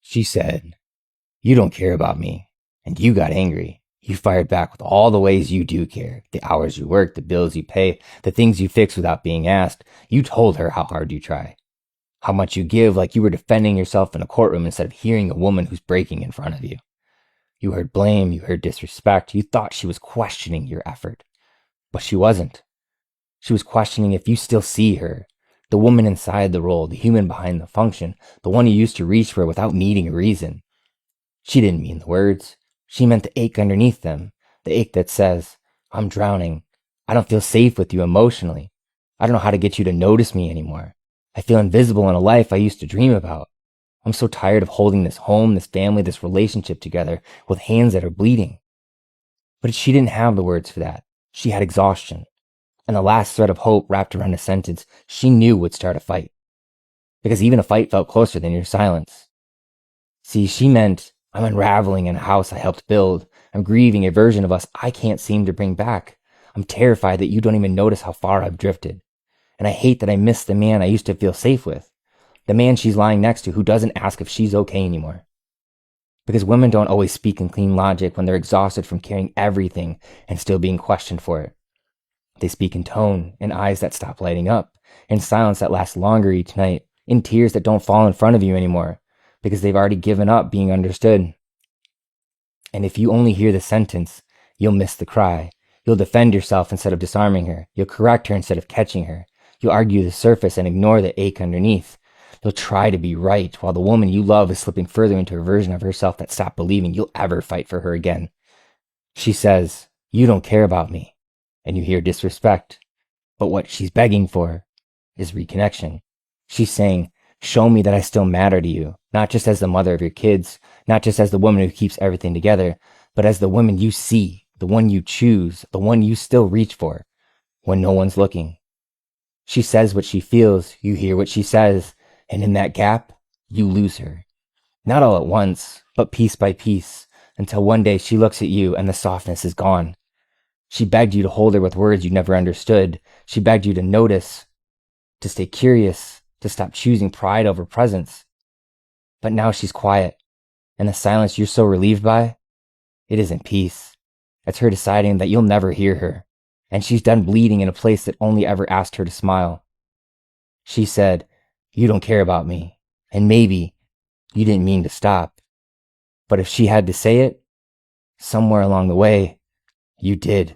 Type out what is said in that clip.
She said, "You don't care about me." And you got angry. You fired back with all the ways you do care. The hours you work, the bills you pay, the things you fix without being asked. You told her how hard you try, how much you give, like you were defending yourself in a courtroom instead of hearing a woman who's breaking in front of you. You heard blame, you heard disrespect. You thought she was questioning your effort, but she wasn't. She was questioning if you still see her, the woman inside the role, the human behind the function, the one you used to reach for without needing a reason. She didn't mean the words. She meant the ache underneath them, the ache that says, "I'm drowning. I don't feel safe with you emotionally. I don't know how to get you to notice me anymore. I feel invisible in a life I used to dream about. I'm so tired of holding this home, this family, this relationship together with hands that are bleeding." But she didn't have the words for that. She had exhaustion. And the last thread of hope wrapped around a sentence she knew would start a fight. Because even a fight felt closer than your silence. See, she meant, "I'm unraveling in a house I helped build. I'm grieving a version of us I can't seem to bring back. I'm terrified that you don't even notice how far I've drifted. And I hate that I miss the man I used to feel safe with. The man she's lying next to who doesn't ask if she's okay anymore." Because women don't always speak in clean logic when they're exhausted from carrying everything and still being questioned for it. They speak in tone, in eyes that stop lighting up, in silence that lasts longer each night, in tears that don't fall in front of you anymore, because they've already given up being understood. And if you only hear the sentence, you'll miss the cry. You'll defend yourself instead of disarming her. You'll correct her instead of catching her. You'll argue the surface and ignore the ache underneath. You'll try to be right while the woman you love is slipping further into a version of herself that stopped believing you'll ever fight for her again. She says, "You don't care about me." And you hear disrespect. But what she's begging for is reconnection. She's saying, "Show me that I still matter to you, not just as the mother of your kids, not just as the woman who keeps everything together, but as the woman you see, the one you choose, the one you still reach for when no one's looking." She says what she feels, you hear what she says, and in that gap, you lose her. Not all at once, but piece by piece, until one day she looks at you and the softness is gone. She begged you to hold her with words you never understood. She begged you to notice, to stay curious, to stop choosing pride over presence. But now she's quiet, and the silence you're so relieved by, it isn't peace. It's her deciding that you'll never hear her, and she's done bleeding in a place that only ever asked her to smile. She said, "You don't care about me," and maybe you didn't mean to stop. But if she had to say it, somewhere along the way, you did.